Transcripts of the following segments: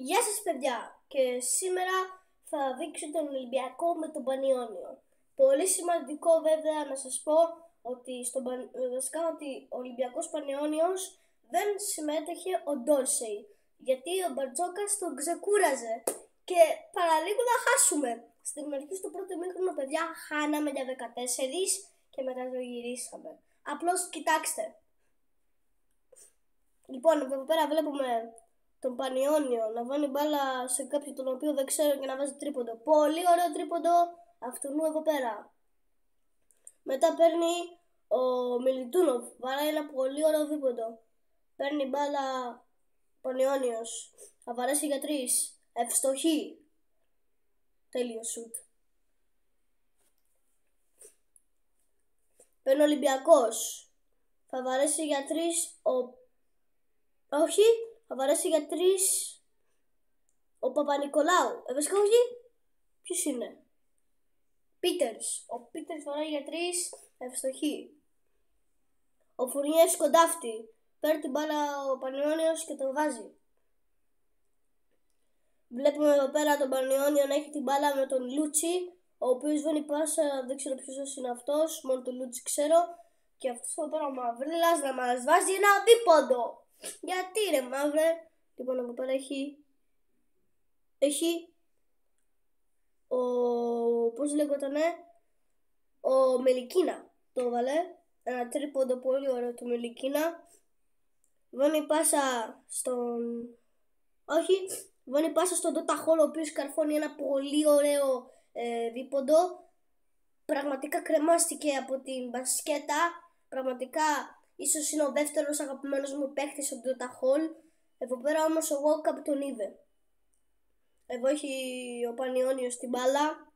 Γεια σας παιδιά, και σήμερα θα δείξω τον Ολυμπιακό με τον Πανιόνιο. Πολύ σημαντικό βέβαια να σας πω ότι ότι ο Ολυμπιακός Πανιόνιος δεν συμμέτεχε ο Ντόρσεϊ, γιατί ο Μπαρτζόκας τον ξεκούραζε και παραλίγο να χάσουμε. Στην αρχή στο πρώτο ημίχρονο παιδιά χάναμε για 14 και μετά το γυρίσαμε. Απλώς κοιτάξτε. Λοιπόν, εδώ πέρα βλέπουμε τον Πανιόνιο να βάνει μπάλα σε κάποιον τον οποίο δεν ξέρω και να βάζει τρίποντο. Πολύ ωραίο τρίποντο αυτού εδώ πέρα. Μετά παίρνει ο Μιλιτούνοφ, βαράει ένα πολύ ωραίο δίποντο. Παίρνει μπάλα Πανιόνιος, θα βαρέσει για 3, ευστοχή. Τέλειο σουτ. Παίρνει ο Ολυμπιακός, θα βαρέσει για 3 όχι, θα βαρέσει για 3 ο Παπα-Νικολάου. Βασικά όχι. Ποιος είναι? Πίτερς. Ο Πίτερς βαράει για 3, ευστοχή. Ο Φουρνιές κοντάφτη. Παίρνει την μπάλα ο Πανιόνιος και τον βάζει. Βλέπουμε εδώ πέρα τον Πανιόνιο να έχει την μπάλα με τον Λούτσι, ο οποίος βαίνει πάσα, δεν ξέρω ποιος είναι αυτός, μόνο τον Λούτσι ξέρω. Και αυτός εδώ πέρα ο Μαυρίλας να μας βάζει ένα δίποντο. Γιατί ρε μαύρε? Λοιπόν, εδώ πέρα έχει πώς λέγοτανε, ο Μελικίνα το έβαλε, ένα τρίποντο πολύ ωραίο του Μελικίνα. Βάνει πάσα βάνει πάσα στον Ντότα Χολ, ο οποίος καρφώνει ένα πολύ ωραίο δίποντο. Πραγματικά κρεμάστηκε από την μπασκέτα, πραγματικά ίσως είναι ο δεύτερος αγαπημένος μου παίχτης ο Ντότα Χολ. Εδώ πέρα όμως ο Walkup τον είδε. Εδώ έχει ο Πανιόνιος την μπάλα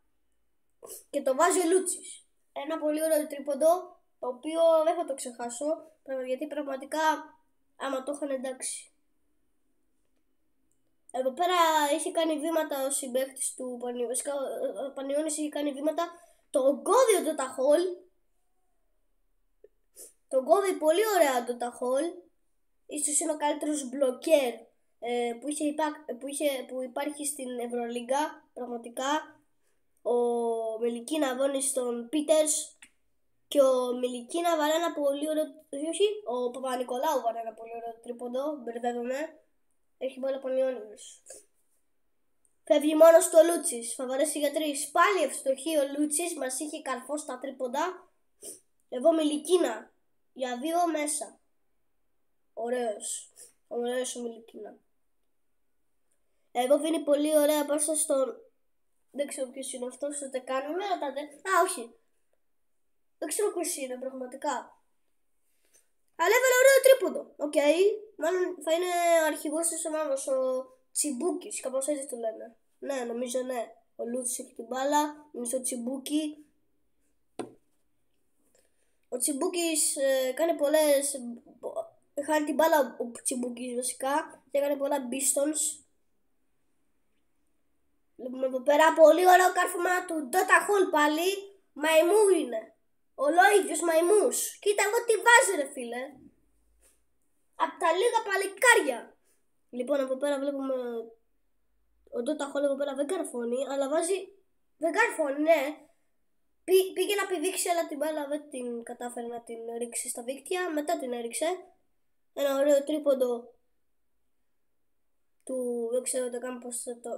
και το βάζει ο Λούτσις. Ένα πολύ ωραίο τρίποντο, το οποίο δεν θα το ξεχάσω, γιατί πραγματικά άμα το είχαν εντάξει. Εδώ πέρα είχε κάνει βήματα ο συμπαίχτης του Πανιόνιου. Ο Πανιόνιος είχε κάνει βήματα, τον κόβει ο Ντότα Χολ. Τον κόβει πολύ ωραία το Ταχόλ. Ίσως είναι ο καλύτερος μπλοκέρ που υπάρχει στην Ευρωλίγκα. Πραγματικά ο Μελικίνα βώνει στον Πίτερς και ο Μελικίνα βαράει ένα πολύ ωραίο, ο Παπα-Νικολάου βαράει ένα πολύ ωραίο τρίποντο. Μπερδεύομαι. Έχει μπάλα Πανιόνιος. Φεύγει μόνο στο Λούτσις, θα βαρέσει για 3. Πάλι ευστοχή ο Λούτσις, μας είχε καρφώσει τα τρίποντα. Εδώ Μελικίνα για 2 μέσα. Ωραίος ο Μελικίνα. Εδώ δίνει πολύ ωραία πάσα στον... Δεν ξέρω ποιος είναι αυτός, ούτε καν με ρωτάτε. Όχι. Δεν ξέρω ποιος είναι πραγματικά. Αλλά έβαλε ωραίο τρίποντο. Οκ. Μάλλον θα είναι αρχηγός της ομάδας, ο Τσιμπούκης, κάπως έτσι το λένε. Ναι, νομίζω ναι. Ο Λούτσις έχει την μπάλα, νομίζω Τσιμπούκη. Ο Τσιμπούκης χάνει την μπάλα ο Τσιμπούκης βασικά και έκανε πολλά μπίστονς. Βλέπουμε εδώ πέρα πολύ ωραίο κάρφωμα του Ντότα Χολ πάλι. Μαϊμού είναι. Ολόιδιος μαϊμούς. Κοίτα εγώ τι βάζει ρε φίλε. Απ' τα λίγα παλικάρια. Λοιπόν εδώ πέρα βλέπουμε ο Ντότα Χολ εδώ πέρα δεν καρφώνει, αλλά βάζει... Δεν καρφώνει, ναι. Πήγε να πηδήξει, αλλά την μπάλα δεν την κατάφερε να την ρίξει στα δίκτυα. Μετά την έριξε. Ένα ωραίο τρίποντο του, δεν ξέρω καν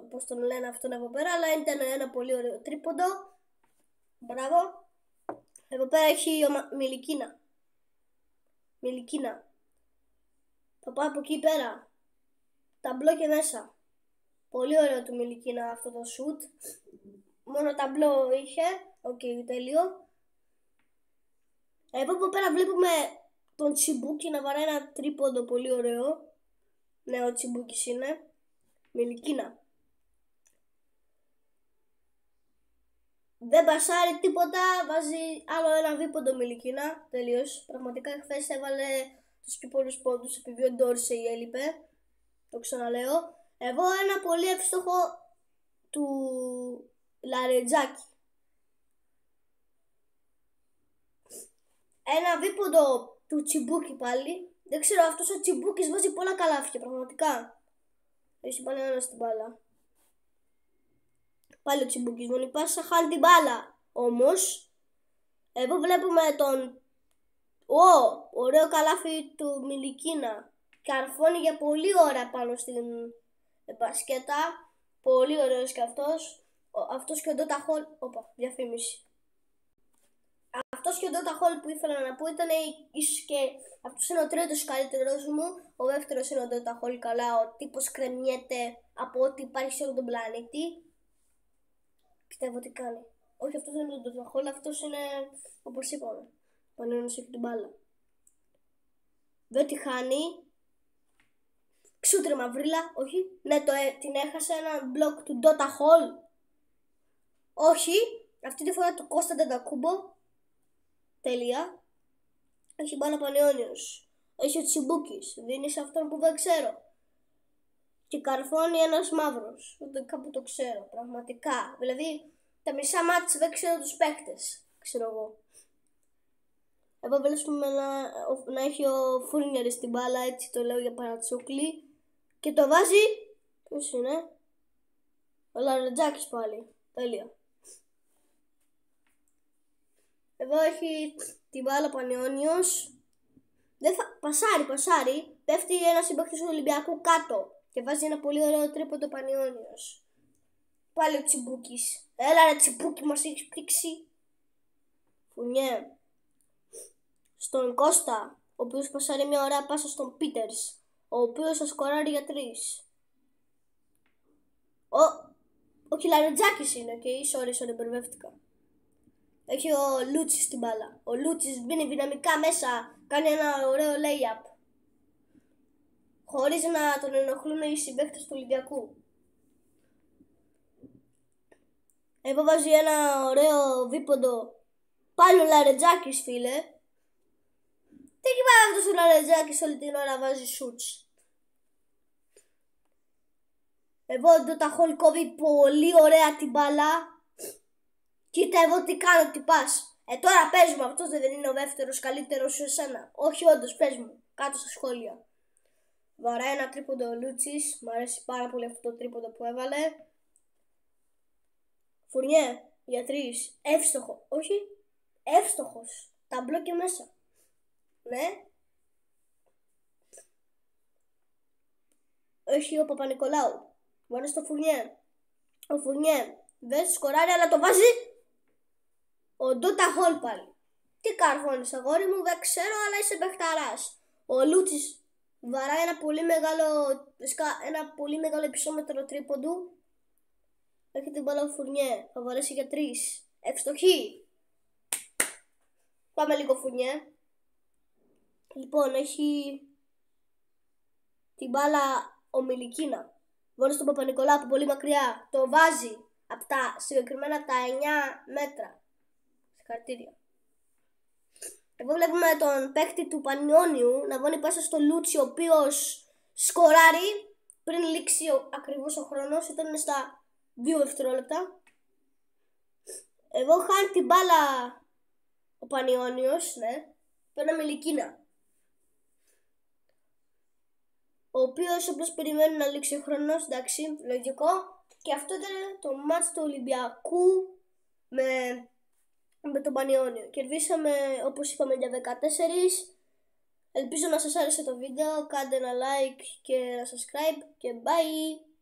πώς τον λένε αυτόν εδώ πέρα, αλλά ήταν ένα πολύ ωραίο τρίποντο. Μπράβο. Εδώ πέρα έχει ο Μελικίνα. Θα πάω από εκεί πέρα. Ταμπλό και μέσα. Πολύ ωραίο του Μελικίνα αυτό το σουτ. Μόνο ταμπλό είχε. Οκ, τέλειο. Εδώ πέρα βλέπουμε τον Τσιμπούκι να βαράει ένα τρίποντο πολύ ωραίο. Ναι, ο Τσιμπούκης είναι. Μελικίνα. Δεν πασάρει τίποτα, βάζει άλλο ένα δίποντο Μελικίνα. Τελείως. Πραγματικά χθες έβαλε τους πιο πολλούς πόντους επειδή ο Ντόρσεϊ έλειπε. Το ξαναλέω. Εδώ ένα πολύ εύστοχο του Λαρετζάκη. Ένα δίποντο του Τσιμπούκη πάλι. Δεν ξέρω, αυτός ο Τσιμπούκης βάζει πολλά καλάθια πραγματικά. Έχει Πανιόνιο στην μπάλα. Πάλι ο Τσιμπούκης μόνη πάσα, χάνει την μπάλα. Όμως, εδώ βλέπουμε τον ωραίο καλάθι του Μιλικίνα. Καρφώνει για πολύ ώρα πάνω στην μπασκέτα. Πολύ ωραίος και αυτός. Αυτός και ο Ντότα Χολ. Διαφήμιση. Αυτός και ο Ντότα Χολ που ήθελα να πω ήταν ίσως και αυτός είναι ο τρίτος καλύτερος μου. Ο δεύτερος είναι ο Ντότα Χολ. Καλά, ο τύπος κρεμιέται από ό,τι υπάρχει σε όλο τον πλανήτη. Πιστεύω τι κάνει. Όχι, αυτός δεν είναι ο Ντότα Χολ, αυτός είναι όπως είπαμε. Πανιόνιος έχει την μπάλα. Δεν τη χάνει. Ξούτρε μαυρίλα, όχι. Ναι, την έχασε ένα μπλοκ του Ντότα Χολ. Όχι, αυτή τη φορά του Κώστα Ντεντακούμπο. Τέλεια. Έχει μπάλα Πανιόνιος. Έχει ο Τσιμπούκης. Δίνει σε αυτόν που δεν ξέρω. Και καρφώνει ένας μαύρος. Κάπου το ξέρω, πραγματικά. Δηλαδή, τα μισά μάτια δεν ξέρω τους παίκτες. Ξέρω εγώ. Εδώ βλέπουμε να έχει ο Φούρνιερ στην μπάλα, έτσι το λέω για παρατσούκλι. Και το βάζει. Ποιος είναι? Ο Λαρετζάκης πάλι. Τέλεια. Εδώ έχει την μπάλα Πανιόνιος. Πασάρι. Πέφτει ένας συμπαίκτης του Ολυμπιακού κάτω. Και βάζει ένα πολύ ωραίο τρίποντο Πανιόνιος. Πάλι ο Τσιμπούκης. Έλα ρε Τσιμπούκη, μας έχεις πήξει. Φουνιέ. Στον Κώστα, ο οποίος πασάρει μια ωραία πάσα στον Πίτερς, ο οποίος θα σκοράρει για 3. Ο Κιλαρετζάκης είναι, sorry, μπερδεύτηκα. Έχει ο Λούτσις στην μπάλα. Ο Λούτσις μπαίνει δυναμικά μέσα, κάνει ένα ωραίο lay-up. Χωρίς να τον ενοχλούν οι συμπαίκτες του Ολυμπιακού. Εδώ βάζει ένα ωραίο δίποντο. Πάλι ο Λαρετζάκης, φίλε. Τι έχει πάει αυτός ο Λαρετζάκης όλη την ώρα βάζει σουτς. Εδώ ο Ντότα Χολ κόβει πολύ ωραία την μπάλα. Κοίτα εδώ τι κάνω, τι πας. Τώρα πες μου, αυτός δεν είναι ο δεύτερος καλύτερος σε εσένα? Όχι όντως, πες μου, κάτω στα σχόλια. Βαράει ένα τρίποντο ο Λούτσις. Μ' αρέσει πάρα πολύ αυτό το τρίποντο που έβαλε. Φουρνιέ, για 3. Εύστοχο. Όχι, εύστοχος. Τα μπλόκια μέσα. Ναι. Έχει ο Παπα-Νικολάου. Βάλε στο Φουρνιέ. Ο Φουρνιέ δεν σκοράρει, αλλά το βάζει ο Ντότα Χολ πάλι. Τι καρφώνεις αγόρι μου, δεν ξέρω, αλλά είσαι παιχταράς. Ο Λούτσις βαράει ένα πολύ μεγάλο επισόμετρο τρίποντου. Έχει την μπάλα ο Φουρνιέ. Θα βαρέσει για 3. Ευστοχή. Πάμε λίγο Φουρνιέ. Λοιπόν, έχει την μπάλα ο Μιλικίνα. Βάλει στον Παπα-Νικολάου από πολύ μακριά. Το βάζει από τα συγκεκριμένα τα 9 μέτρα. Συγχαρητήρια. Εδώ βλέπουμε τον παίκτη του Πανιόνιου να βώνει πάσα στο Λούτσι, ο οποίος σκοράρει πριν λήξει ακριβώς ο χρόνος. Ήταν στα 2 δευτερόλεπτα. Εδώ χάνει την μπάλα ο Πανιόνιος, ναι. Παίρνει Μιλικίνα, ο οποίος όπως περιμένει να λήξει ο χρόνος, εντάξει, λογικό. Και αυτό ήταν το μάτς του Ολυμπιακού με τον Πανιόνιο. Κερδίσαμε, όπως είπαμε, για 14. Ελπίζω να σας άρεσε το βίντεο. Κάντε ένα like και ένα subscribe και bye!